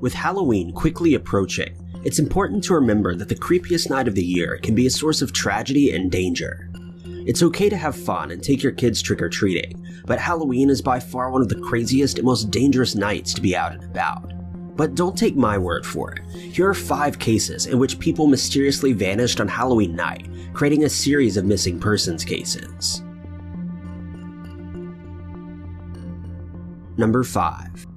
With Halloween quickly approaching, it's important to remember that the creepiest night of the year can be a source of tragedy and danger. It's okay to have fun and take your kids trick-or-treating, but Halloween is by far one of the craziest and most dangerous nights to be out and about. But don't take my word for it. Here are 5 cases in which people mysteriously vanished on Halloween night, creating a series of missing persons cases. Number 5.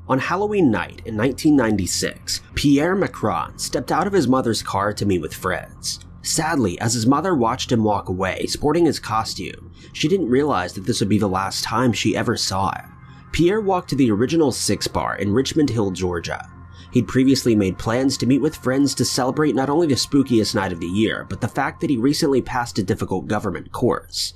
On Halloween night in 1996, Pierre McGraw stepped out of his mother's car to meet with friends. Sadly, as his mother watched him walk away sporting his costume, she didn't realize that this would be the last time she ever saw him. Pierre walked to the original Six Bar in Richmond Hill, Georgia. He'd previously made plans to meet with friends to celebrate not only the spookiest night of the year, but the fact that he recently passed a difficult government course.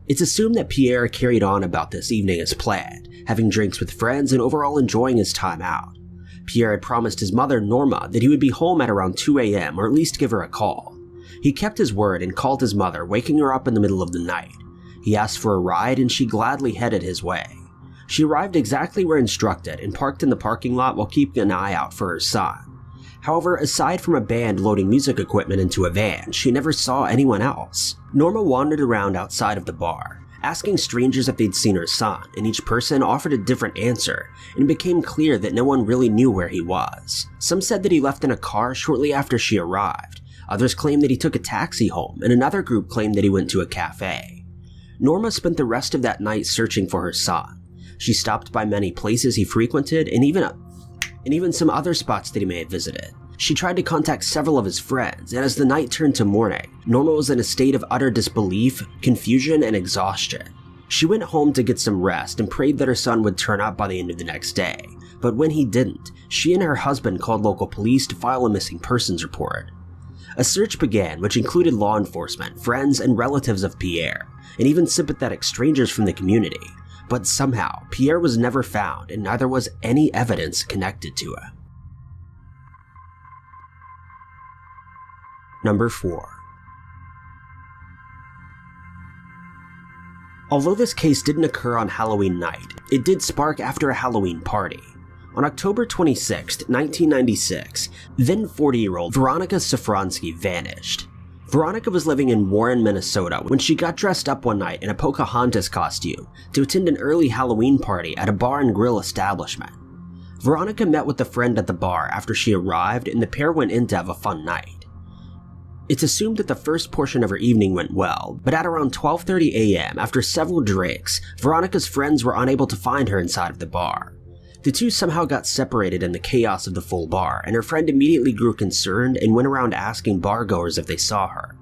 It's assumed that Pierre carried on about this evening as planned, having drinks with friends and overall enjoying his time out. Pierre had promised his mother, Norma, that he would be home at around 2 a.m. or at least give her a call. He kept his word and called his mother, waking her up in the middle of the night. He asked for a ride and she gladly headed his way. She arrived exactly where instructed and parked in the parking lot while keeping an eye out for her son. However, aside from a band loading music equipment into a van, she never saw anyone else. Norma wandered around outside of the bar, asking strangers if they'd seen her son, and each person offered a different answer, and it became clear that no one really knew where he was. Some said that he left in a car shortly after she arrived. Others claimed that he took a taxi home, and another group claimed that he went to a cafe. Norma spent the rest of that night searching for her son. She stopped by many places he frequented, and even some other spots that he may have visited. She tried to contact several of his friends, and as the night turned to morning, Norma was in a state of utter disbelief, confusion, and exhaustion. She went home to get some rest and prayed that her son would turn up by the end of the next day, but when he didn't, she and her husband called local police to file a missing persons report. A search began, which included law enforcement, friends, and relatives of Pierre, and even sympathetic strangers from the community. But somehow, Pierre was never found, and neither was any evidence connected to him. Number 4. Although this case didn't occur on Halloween night, it did spark after a Halloween party. On October 26, 1996, then 40-year-old Veronica Safranski vanished. Veronica was living in Warren, Minnesota when she got dressed up one night in a Pocahontas costume to attend an early Halloween party at a bar and grill establishment. Veronica met with a friend at the bar after she arrived, and the pair went in to have a fun night. It's assumed that the first portion of her evening went well, but at around 12:30 a.m., after several drinks, Veronica's friends were unable to find her inside of the bar. The two somehow got separated in the chaos of the full bar, and her friend immediately grew concerned and went around asking bargoers if they saw her.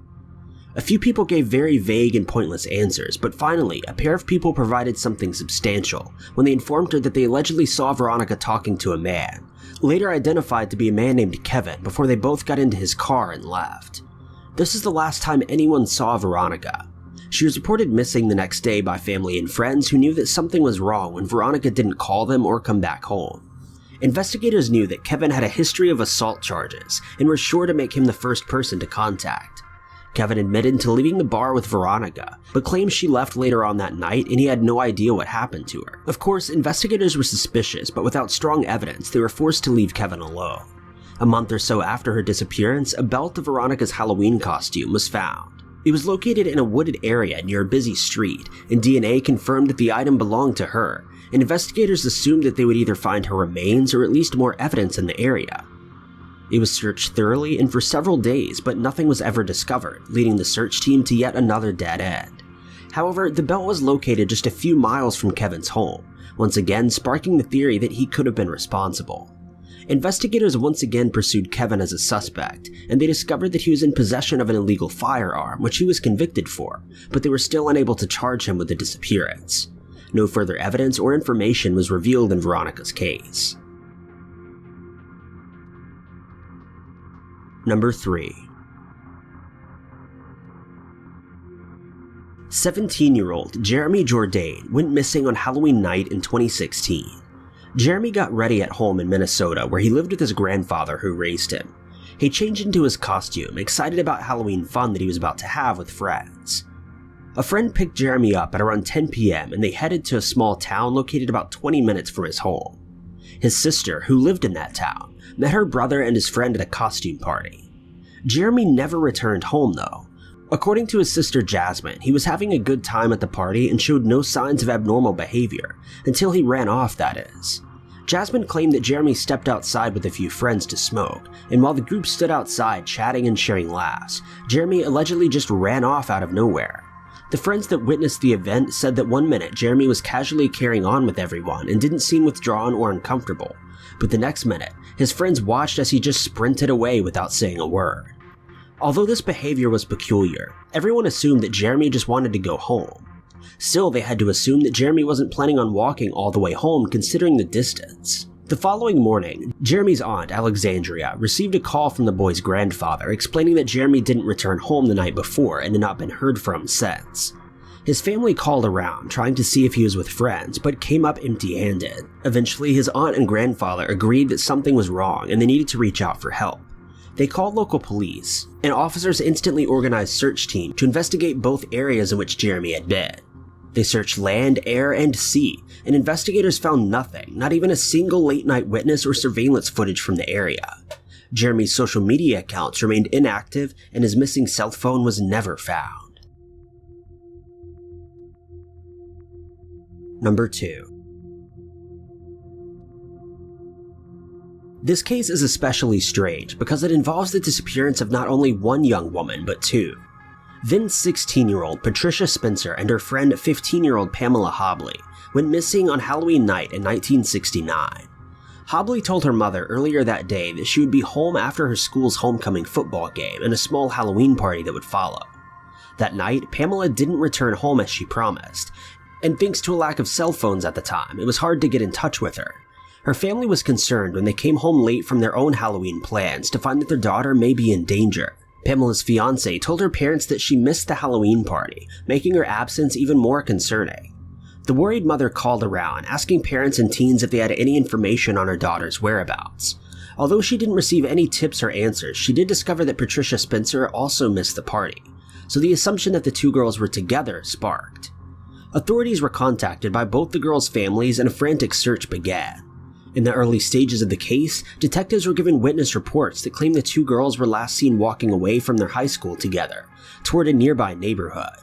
A few people gave very vague and pointless answers, but finally, a pair of people provided something substantial when they informed her that they allegedly saw Veronica talking to a man, later identified to be a man named Kevin, before they both got into his car and left. This is the last time anyone saw Veronica. She was reported missing the next day by family and friends who knew that something was wrong when Veronica didn't call them or come back home. Investigators knew that Kevin had a history of assault charges and were sure to make him the first person to contact. Kevin admitted to leaving the bar with Veronica, but claimed she left later on that night and he had no idea what happened to her. Of course, investigators were suspicious, but without strong evidence, they were forced to leave Kevin alone. A month or so after her disappearance, a belt of Veronica's Halloween costume was found. It was located in a wooded area near a busy street, and DNA confirmed that the item belonged to her, and investigators assumed that they would either find her remains or at least more evidence in the area. It was searched thoroughly and for several days, but nothing was ever discovered, leading the search team to yet another dead end. However, the belt was located just a few miles from Kevin's home, once again sparking the theory that he could have been responsible. Investigators once again pursued Kevin as a suspect, and they discovered that he was in possession of an illegal firearm, which he was convicted for, but they were still unable to charge him with the disappearance. No further evidence or information was revealed in Veronica's case. Number 3. 17-year-old Jeremy Jourdain went missing on Halloween night in 2016. Jeremy got ready at home in Minnesota where he lived with his grandfather who raised him. He changed into his costume, excited about Halloween fun that he was about to have with friends. A friend picked Jeremy up at around 10 p.m. and they headed to a small town located about 20 minutes from his home. His sister, who lived in that town, met her brother and his friend at a costume party. Jeremy never returned home though. According to his sister Jasmine, he was having a good time at the party and showed no signs of abnormal behavior, until he ran off, that is. Jasmine claimed that Jeremy stepped outside with a few friends to smoke, and while the group stood outside chatting and sharing laughs, Jeremy allegedly just ran off out of nowhere. The friends that witnessed the event said that one minute Jeremy was casually carrying on with everyone and didn't seem withdrawn or uncomfortable, but the next minute, his friends watched as he just sprinted away without saying a word. Although this behavior was peculiar, everyone assumed that Jeremy just wanted to go home. Still, they had to assume that Jeremy wasn't planning on walking all the way home considering the distance. The following morning, Jeremy's aunt, Alexandria, received a call from the boy's grandfather explaining that Jeremy didn't return home the night before and had not been heard from since. His family called around, trying to see if he was with friends, but came up empty-handed. Eventually, his aunt and grandfather agreed that something was wrong and they needed to reach out for help. They called local police, and officers instantly organized a search team to investigate both areas in which Jeremy had been. They searched land, air, and sea, and investigators found nothing, not even a single late-night witness or surveillance footage from the area. Jeremy's social media accounts remained inactive, and his missing cell phone was never found. Number 2. This case is especially strange because it involves the disappearance of not only one young woman, but two. Then 16-year-old Patricia Spencer and her friend 15-year-old Pamela Hobley went missing on Halloween night in 1969. Hobley told her mother earlier that day that she would be home after her school's homecoming football game and a small Halloween party that would follow. That night, Pamela didn't return home as she promised, and thanks to a lack of cell phones at the time, it was hard to get in touch with her. Her family was concerned when they came home late from their own Halloween plans to find that their daughter may be in danger. Pamela's fiancé told her parents that she missed the Halloween party, making her absence even more concerning. The worried mother called around, asking parents and teens if they had any information on her daughter's whereabouts. Although she didn't receive any tips or answers, she did discover that Patricia Spencer also missed the party, so the assumption that the two girls were together sparked. Authorities were contacted by both the girls' families and a frantic search began. In the early stages of the case, detectives were given witness reports that claimed the two girls were last seen walking away from their high school together, toward a nearby neighborhood.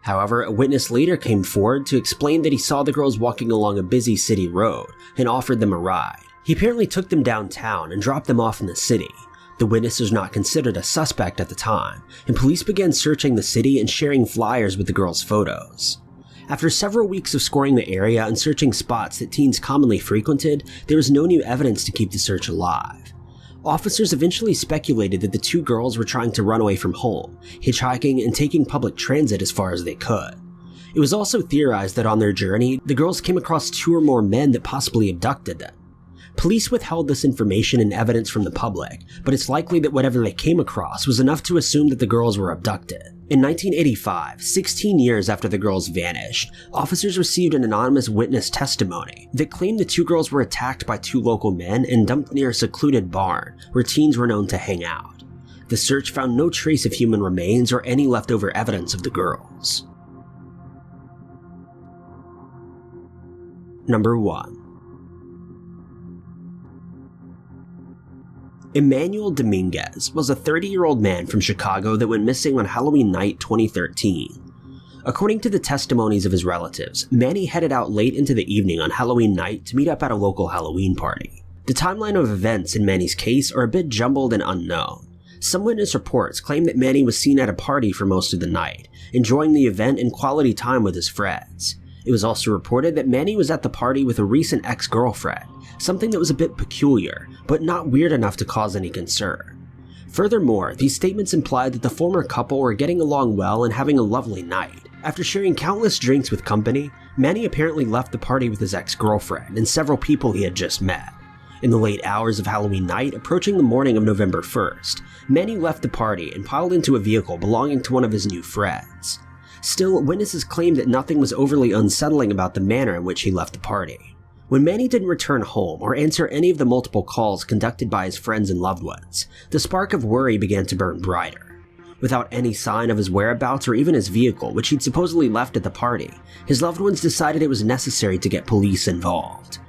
However, a witness later came forward to explain that he saw the girls walking along a busy city road and offered them a ride. He apparently took them downtown and dropped them off in the city. The witness was not considered a suspect at the time, and police began searching the city and sharing flyers with the girls' photos. After several weeks of scoring the area and searching spots that teens commonly frequented, there was no new evidence to keep the search alive. Officers eventually speculated that the two girls were trying to run away from home, hitchhiking and taking public transit as far as they could. It was also theorized that on their journey, the girls came across two or more men that possibly abducted them. Police withheld this information and evidence from the public, but it's likely that whatever they came across was enough to assume that the girls were abducted. In 1985, 16 years after the girls vanished, officers received an anonymous witness testimony that claimed the two girls were attacked by two local men and dumped near a secluded barn where teens were known to hang out. The search found no trace of human remains or any leftover evidence of the girls. Number 1. Emanuel Dominguez was a 30-year-old man from Chicago that went missing on Halloween night 2013. According to the testimonies of his relatives, Manny headed out late into the evening on Halloween night to meet up at a local Halloween party. The timeline of events in Manny's case are a bit jumbled and unknown. Some witness reports claim that Manny was seen at a party for most of the night, enjoying the event and quality time with his friends. It was also reported that Manny was at the party with a recent ex-girlfriend, something that was a bit peculiar, but not weird enough to cause any concern. Furthermore, these statements implied that the former couple were getting along well and having a lovely night. After sharing countless drinks with company, Manny apparently left the party with his ex-girlfriend and several people he had just met. In the late hours of Halloween night, approaching the morning of November 1st, Manny left the party and piled into a vehicle belonging to one of his new friends. Still, witnesses claimed that nothing was overly unsettling about the manner in which he left the party. When Manny didn't return home or answer any of the multiple calls conducted by his friends and loved ones, the spark of worry began to burn brighter. Without any sign of his whereabouts or even his vehicle, which he'd supposedly left at the party, his loved ones decided it was necessary to get police involved.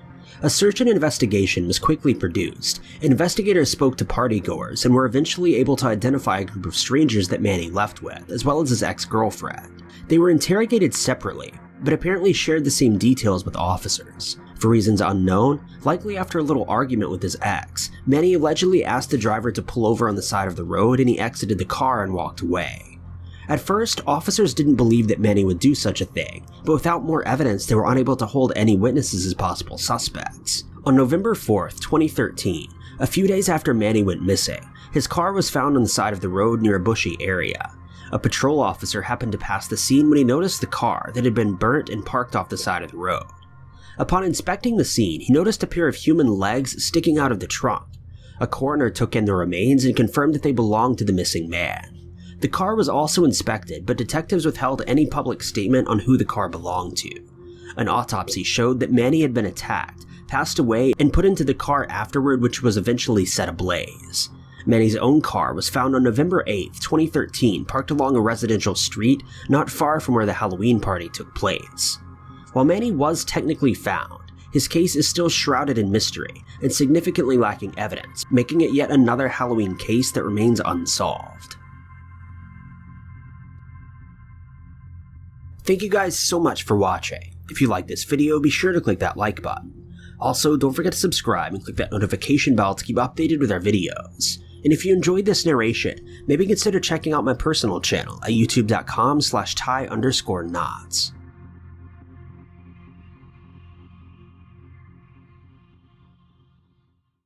A search and investigation was quickly produced. Investigators spoke to partygoers and were eventually able to identify a group of strangers that Manny left with, as well as his ex-girlfriend. They were interrogated separately, but apparently shared the same details with officers. For reasons unknown, likely after a little argument with his ex, Manny allegedly asked the driver to pull over on the side of the road and he exited the car and walked away. At first, officers didn't believe that Manny would do such a thing, but without more evidence they were unable to hold any witnesses as possible suspects. On November 4th, 2013, a few days after Manny went missing, his car was found on the side of the road near a bushy area. A patrol officer happened to pass the scene when he noticed the car that had been burnt and parked off the side of the road. Upon inspecting the scene, he noticed a pair of human legs sticking out of the trunk. A coroner took in the remains and confirmed that they belonged to the missing man. The car was also inspected, but detectives withheld any public statement on who the car belonged to. An autopsy showed that Manny had been attacked, passed away, and put into the car afterward, which was eventually set ablaze. Manny's own car was found on November 8, 2013, parked along a residential street not far from where the Halloween party took place. While Manny was technically found, his case is still shrouded in mystery and significantly lacking evidence, making it yet another Halloween case that remains unsolved. Thank you guys so much for watching. If you liked this video, be sure to click that like button. Also, don't forget to subscribe and click that notification bell to keep updated with our videos. And if you enjoyed this narration, maybe consider checking out my personal channel at youtube.com/ty_knots.